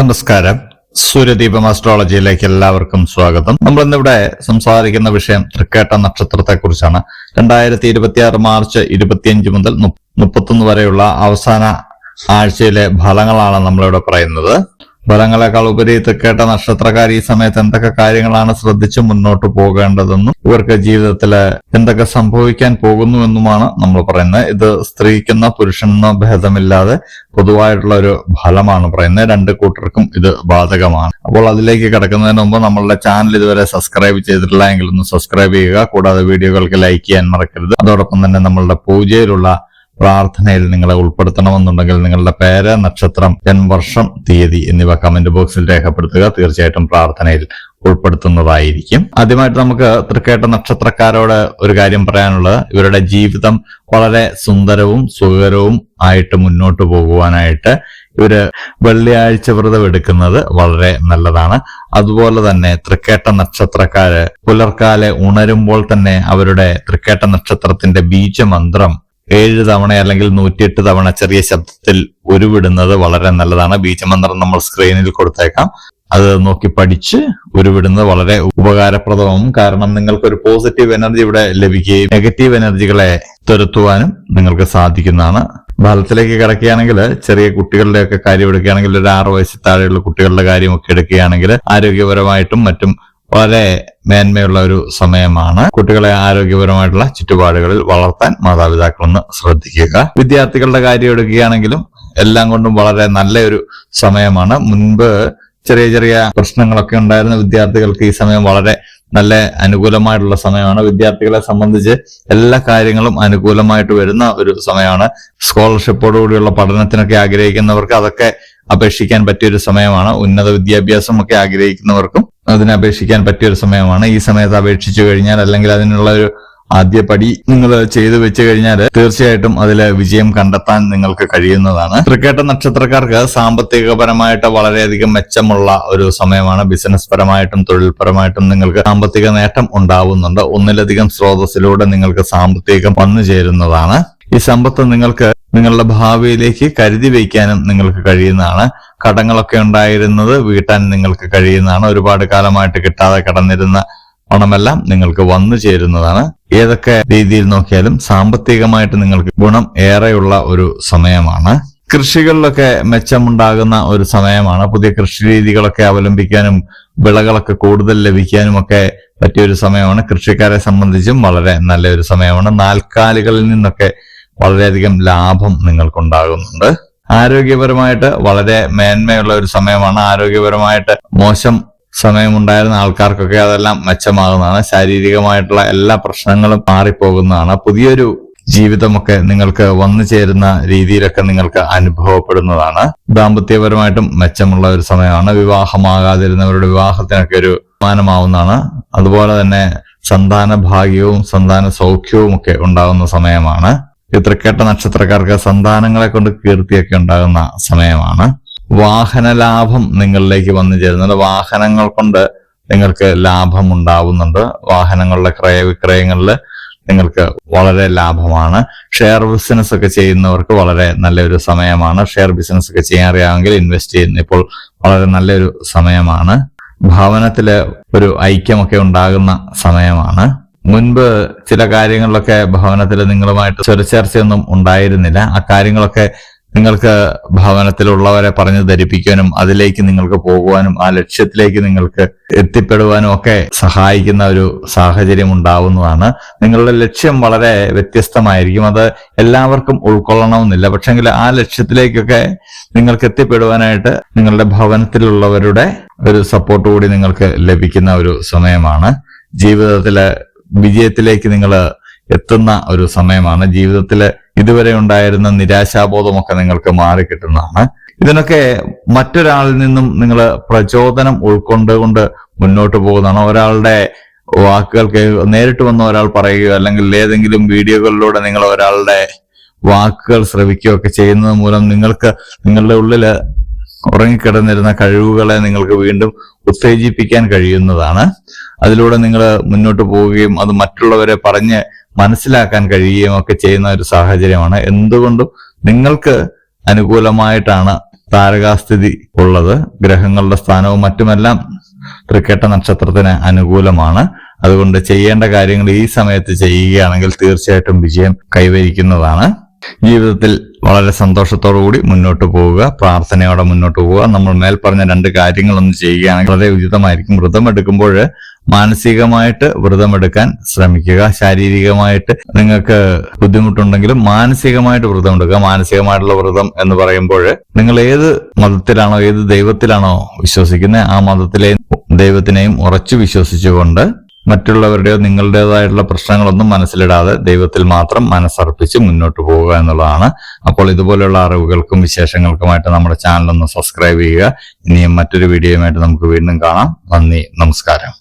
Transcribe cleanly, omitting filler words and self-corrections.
നമസ്കാരം. സൂര്യദീപം അസ്ട്രോളജിയിലേക്ക് എല്ലാവർക്കും സ്വാഗതം. നമ്മൾ ഇന്നിവിടെ സംസാരിക്കുന്ന വിഷയം തൃക്കേട്ട നക്ഷത്രത്തെ കുറിച്ചാണ്. 2026 മാർച്ച് 25 മുതൽ 31 വരെയുള്ള അവസാന ആഴ്ചയിലെ ഫലങ്ങളാണ് നമ്മളിവിടെ പറയുന്നത്. ഫലങ്ങളെക്കാൾ ഉപരി തൃക്കേട്ട നക്ഷത്രക്കാർ ഈ സമയത്ത് എന്തൊക്കെ കാര്യങ്ങളാണ് ശ്രദ്ധിച്ച് മുന്നോട്ട് പോകേണ്ടതെന്നും ഇവർക്ക് ജീവിതത്തിൽ എന്തൊക്കെ സംഭവിക്കാൻ പോകുന്നുവെന്നുമാണ് നമ്മൾ പറയുന്നത്. ഇത് സ്ത്രീക്കെന്നോ പുരുഷനെന്നോ ഭേദമില്ലാതെ പൊതുവായിട്ടുള്ള ഒരു ഫലമാണ് പറയുന്നത്. രണ്ട് കൂട്ടർക്കും ഇത് ബാധകമാണ്. അപ്പോൾ അതിലേക്ക് കിടക്കുന്നതിന് മുമ്പ് നമ്മളുടെ ചാനൽ ഇതുവരെ സബ്സ്ക്രൈബ് ചെയ്തിട്ടില്ല എങ്കിൽ ഒന്ന് സബ്സ്ക്രൈബ് ചെയ്യുക. കൂടാതെ വീഡിയോകൾക്ക് ലൈക്ക് ചെയ്യാൻ മറക്കരുത്. അതോടൊപ്പം തന്നെ നമ്മളുടെ പൂജയിലുള്ള പ്രാർത്ഥനയിൽ നിങ്ങളെ ഉൾപ്പെടുത്തണമെന്നുണ്ടെങ്കിൽ നിങ്ങളുടെ പേര്, നക്ഷത്രം, ജന്മവർഷം, തീയതി എന്നിവ കമന്റ് ബോക്സിൽ രേഖപ്പെടുത്തുക. തീർച്ചയായിട്ടും പ്രാർത്ഥനയിൽ ഉൾപ്പെടുത്തുന്നതായിരിക്കും. ആദ്യമായിട്ട് നമുക്ക് തൃക്കേട്ട നക്ഷത്രക്കാരോട് ഒരു കാര്യം പറയാനുള്ളത്, ഇവരുടെ ജീവിതം വളരെ സുന്ദരവും സുഖകരവും ആയിട്ട് മുന്നോട്ട് പോകുവാനായിട്ട് ഇവര് വെള്ളിയാഴ്ച വ്രതം എടുക്കുന്നത് വളരെ നല്ലതാണ്. അതുപോലെ തന്നെ തൃക്കേട്ട നക്ഷത്രക്കാര് പുലർക്കാലെ ഉണരുമ്പോൾ തന്നെ അവരുടെ തൃക്കേട്ട നക്ഷത്രത്തിന്റെ ബീജമന്ത്രം 7 തവണ അല്ലെങ്കിൽ 108 തവണ ചെറിയ ശബ്ദത്തിൽ ഉരുവിടുന്നത് വളരെ നല്ലതാണ്. ബീജമന്ത്രം നമ്മൾ സ്ക്രീനിൽ കൊടുത്തേക്കാം. അത് നോക്കി പഠിച്ച് ഉരുവിടുന്നത് വളരെ ഉപകാരപ്രദവും. കാരണം നിങ്ങൾക്കൊരു പോസിറ്റീവ് എനർജി ഇവിടെ ലഭിക്കുകയും നെഗറ്റീവ് എനർജികളെ തുരത്തുവാനും നിങ്ങൾക്ക് സാധിക്കുന്നതാണ്. ഫലത്തിലേക്ക് കിടക്കുകയാണെങ്കിൽ ചെറിയ കുട്ടികളുടെയൊക്കെ കാര്യം എടുക്കുകയാണെങ്കിൽ ഒരു 6 വയസ്സിൽ താഴെയുള്ള കുട്ടികളുടെ കാര്യമൊക്കെ എടുക്കുകയാണെങ്കിൽ ആരോഗ്യപരമായിട്ടും മറ്റും വളരെ മേന്മയുള്ള ഒരു സമയമാണ്. കുട്ടികളെ ആരോഗ്യപരമായിട്ടുള്ള ചുറ്റുപാടുകളിൽ വളർത്താൻ മാതാപിതാക്കളൊന്ന് ശ്രദ്ധിക്കുക. വിദ്യാർത്ഥികളുടെ കാര്യം എടുക്കുകയാണെങ്കിലും എല്ലാം കൊണ്ടും വളരെ നല്ലൊരു സമയമാണ്. മുൻപ് ചെറിയ ചെറിയ പ്രശ്നങ്ങളൊക്കെ ഉണ്ടായിരുന്ന വിദ്യാർത്ഥികൾക്ക് ഈ സമയം വളരെ നല്ല അനുകൂലമായിട്ടുള്ള സമയമാണ്. വിദ്യാർത്ഥികളെ സംബന്ധിച്ച് എല്ലാ കാര്യങ്ങളും അനുകൂലമായിട്ട് വരുന്ന ഒരു സമയമാണ്. സ്കോളർഷിപ്പോടുകൂടിയുള്ള പഠനത്തിനൊക്കെ ആഗ്രഹിക്കുന്നവർക്ക് അതൊക്കെ അപേക്ഷിക്കാൻ പറ്റിയൊരു സമയമാണ്. ഉന്നത വിദ്യാഭ്യാസം ഒക്കെ ആഗ്രഹിക്കുന്നവർക്കും അതിനെ അപേക്ഷിക്കാൻ പറ്റിയൊരു സമയമാണ്. ഈ സമയത്ത് അപേക്ഷിച്ചു കഴിഞ്ഞാൽ അല്ലെങ്കിൽ അതിനുള്ള ഒരു ആദ്യ പടി നിങ്ങൾ ചെയ്തു വെച്ച് കഴിഞ്ഞാൽ തീർച്ചയായിട്ടും അതിൽ വിജയം കണ്ടെത്താൻ നിങ്ങൾക്ക് കഴിയുന്നതാണ്. തൃക്കേട്ട നക്ഷത്രക്കാർക്ക് സാമ്പത്തികപരമായിട്ട് വളരെയധികം മെച്ചമുള്ള ഒരു സമയമാണ്. ബിസിനസ് പരമായിട്ടും തൊഴിൽപരമായിട്ടും നിങ്ങൾക്ക് സാമ്പത്തിക നേട്ടം ഉണ്ടാവുന്നുണ്ട്. ഒന്നിലധികം സ്രോതസ്സിലൂടെ നിങ്ങൾക്ക് സാമ്പത്തികം വന്നു ചേരുന്നതാണ്. ഈ സമ്പത്ത് നിങ്ങൾക്ക് നിങ്ങളുടെ ഭാവിയിലേക്ക് കരുതി വയ്ക്കാനും നിങ്ങൾക്ക് കഴിയുന്നതാണ്. കടങ്ങളൊക്കെ ഉണ്ടായിരുന്നത് വീട്ടാൻ നിങ്ങൾക്ക് കഴിയുന്നതാണ്. ഒരുപാട് കാലമായിട്ട് കിട്ടാതെ കടന്നിരുന്ന പണമെല്ലാം നിങ്ങൾക്ക് വന്നു ചേരുന്നതാണ്. ഏതൊക്കെ രീതിയിൽ നോക്കിയാലും സാമ്പത്തികമായിട്ട് നിങ്ങൾക്ക് ഗുണം ഏറെയുള്ള ഒരു സമയമാണ്. കൃഷികളിലൊക്കെ മെച്ചമുണ്ടാകുന്ന ഒരു സമയമാണ്. പുതിയ കൃഷി രീതികളൊക്കെ അവലംബിക്കാനും വിളകളൊക്കെ കൂടുതൽ ലഭിക്കാനും ഒക്കെ പറ്റിയൊരു സമയമാണ്. കൃഷിക്കാരെ സംബന്ധിച്ചും വളരെ നല്ലൊരു സമയമാണ്. നാൽക്കാലികളിൽ നിന്നൊക്കെ വളരെയധികം ലാഭം നിങ്ങൾക്കുണ്ടാകുന്നുണ്ട്. ആരോഗ്യപരമായിട്ട് വളരെ മേന്മയുള്ള ഒരു സമയമാണ്. ആരോഗ്യപരമായിട്ട് മോശം സമയമുണ്ടായിരുന്ന ആൾക്കാർക്കൊക്കെ അതെല്ലാം മെച്ചമാകുന്നതാണ്. ശാരീരികമായിട്ടുള്ള എല്ലാ പ്രശ്നങ്ങളും മാറിപ്പോകുന്നതാണ്. പുതിയൊരു ജീവിതമൊക്കെ നിങ്ങൾക്ക് വന്നു ചേരുന്ന രീതിയിലൊക്കെ നിങ്ങൾക്ക് അനുഭവപ്പെടുന്നതാണ്. ദാമ്പത്യപരമായിട്ടും മെച്ചമുള്ള ഒരു സമയമാണ്. വിവാഹമാകാതിരുന്നവരുടെ വിവാഹത്തിനൊക്കെ ഒരു തീരുമാനമാവുന്നതാണ്. അതുപോലെ തന്നെ സന്താന ഭാഗ്യവും സന്താന സൗഖ്യവും ഒക്കെ ഉണ്ടാകുന്ന സമയമാണ്. ഈ തൃക്കേട്ട നക്ഷത്രക്കാർക്ക് സന്താനങ്ങളെ കൊണ്ട് കീർത്തിയൊക്കെ ഉണ്ടാകുന്ന സമയമാണ്. വാഹന ലാഭം നിങ്ങളിലേക്ക് വന്നു ചേരുന്നുണ്ട്. വാഹനങ്ങൾ കൊണ്ട് നിങ്ങൾക്ക് ലാഭം ഉണ്ടാവുന്നുണ്ട്. വാഹനങ്ങളുടെ ക്രയവിക്രയങ്ങളിൽ നിങ്ങൾക്ക് വളരെ ലാഭമാണ്. ഷെയർ ബിസിനസ് ഒക്കെ ചെയ്യുന്നവർക്ക് വളരെ നല്ലൊരു സമയമാണ്. ഷെയർ ബിസിനസ് ഒക്കെ ചെയ്യാൻ അറിയാമെങ്കിൽ ഇൻവെസ്റ്റ് ചെയ്യുന്ന ഇപ്പോൾ വളരെ നല്ലൊരു സമയമാണ്. ഭവനത്തില് ഒരു ഐക്യമൊക്കെ ഉണ്ടാകുന്ന സമയമാണ്. മുൻപ് ചില കാര്യങ്ങളിലൊക്കെ ഭവനത്തിൽ നിങ്ങളുമായിട്ട് സ്വരച്ചേർച്ചയൊന്നും ഉണ്ടായിരുന്നില്ല. ആ കാര്യങ്ങളൊക്കെ നിങ്ങൾക്ക് ഭവനത്തിലുള്ളവരെ പറഞ്ഞു ധരിപ്പിക്കാനും അതിലേക്ക് നിങ്ങൾക്ക് പോകുവാനും ആ ലക്ഷ്യത്തിലേക്ക് നിങ്ങൾക്ക് എത്തിപ്പെടുവാനും ഒക്കെ സഹായിക്കുന്ന ഒരു സാഹചര്യം ഉണ്ടാവുന്നതാണ്. നിങ്ങളുടെ ലക്ഷ്യം വളരെ വ്യത്യസ്തമായിരിക്കും. അത് എല്ലാവർക്കും ഉൾക്കൊള്ളണമെന്നില്ല. പക്ഷെങ്കിൽ ആ ലക്ഷ്യത്തിലേക്കൊക്കെ നിങ്ങൾക്ക് എത്തിപ്പെടുവാനായിട്ട് നിങ്ങളുടെ ഭവനത്തിലുള്ളവരുടെ ഒരു സപ്പോർട്ട് കൂടി നിങ്ങൾക്ക് ലഭിക്കുന്ന ഒരു സമയമാണ്. ജീവിതത്തിലെ വിജയത്തിലേക്ക് നിങ്ങൾ എത്തുന്ന ഒരു സമയമാണ്. ജീവിതത്തിൽ ഇതുവരെ ഉണ്ടായിരുന്ന നിരാശാബോധമൊക്കെ നിങ്ങൾക്ക് മാറിക്കിട്ടുന്നതാണ്. ഇതിനൊക്കെ മറ്റൊരാളിൽ നിന്നും നിങ്ങൾ പ്രചോദനം ഉൾക്കൊണ്ടുകൊണ്ട് മുന്നോട്ട് പോകുന്നതാണ്. ഒരാളുടെ വാക്കുകൾക്ക് നേരിട്ട് വന്ന ഒരാൾ പറയുകയോ അല്ലെങ്കിൽ ഏതെങ്കിലും വീഡിയോകളിലൂടെ നിങ്ങൾ ഒരാളുടെ വാക്കുകൾ ശ്രവിക്കുകയോ ഒക്കെ ചെയ്യുന്നത് മൂലം നിങ്ങൾക്ക് നിങ്ങളുടെ ഉള്ളില് ഉറങ്ങിക്കിടന്നിരുന്ന കഴിവുകളെ നിങ്ങൾക്ക് വീണ്ടും ഉത്തേജിപ്പിക്കാൻ കഴിയുന്നതാണ്. അതിലൂടെ നിങ്ങൾ മുന്നോട്ട് പോവുകയും അത് മറ്റുള്ളവരെ പറഞ്ഞ് മനസ്സിലാക്കാൻ കഴിയുകയും ഒക്കെ ചെയ്യുന്ന ഒരു സാഹചര്യമാണ്. എന്തുകൊണ്ടും നിങ്ങൾക്ക് അനുകൂലമായിട്ടാണ് താരകാസ്ഥിതി ഉള്ളത്. ഗ്രഹങ്ങളുടെ സ്ഥാനവും മറ്റുമെല്ലാം തൃക്കേട്ട നക്ഷത്രത്തിന് അനുകൂലമാണ്. അതുകൊണ്ട് ചെയ്യേണ്ട കാര്യങ്ങൾ ഈ സമയത്ത് ചെയ്യുകയാണെങ്കിൽ തീർച്ചയായിട്ടും വിജയം കൈവരിക്കുന്നതാണ്. ജീവിതത്തിൽ വളരെ സന്തോഷത്തോടുകൂടി മുന്നോട്ട് പോവുക, പ്രാർത്ഥനയോടെ മുന്നോട്ട് പോവുക. നമ്മൾ മേൽ പറഞ്ഞ 2 കാര്യങ്ങളൊന്നും ചെയ്യുകയാണെങ്കിൽ വളരെ ഉചിതമായിരിക്കും. വ്രതം എടുക്കുമ്പോൾ മാനസികമായിട്ട് വ്രതമെടുക്കാൻ ശ്രമിക്കുക. ശാരീരികമായിട്ട് നിങ്ങൾക്ക് ബുദ്ധിമുട്ടുണ്ടെങ്കിലും മാനസികമായിട്ട് വ്രതം എടുക്കുക. മാനസികമായിട്ടുള്ള വ്രതം എന്ന് പറയുമ്പോൾ നിങ്ങൾ ഏത് മതത്തിലാണോ, ഏത് ദൈവത്തിലാണോ വിശ്വസിക്കുന്നത്, ആ മതത്തിലെയും ദൈവത്തിനെയും ഉറച്ചു വിശ്വസിച്ചുകൊണ്ട് മറ്റുള്ളവരുടെയോ നിങ്ങളുടേതായിട്ടുള്ള പ്രശ്നങ്ങളൊന്നും മനസ്സിലിടാതെ ദൈവത്തിൽ മാത്രം മനസ്സർപ്പിച്ച് മുന്നോട്ട് പോവുക എന്നുള്ളതാണ്. അപ്പോൾ ഇതുപോലെയുള്ള അറിവുകൾക്കും വിശേഷങ്ങൾക്കുമായിട്ട് നമ്മുടെ ചാനൽ ഒന്ന് സബ്സ്ക്രൈബ് ചെയ്യുക. ഇനിയും മറ്റൊരു വീഡിയോയുമായിട്ട് നമുക്ക് വീണ്ടും കാണാം. നന്ദി, നമസ്കാരം.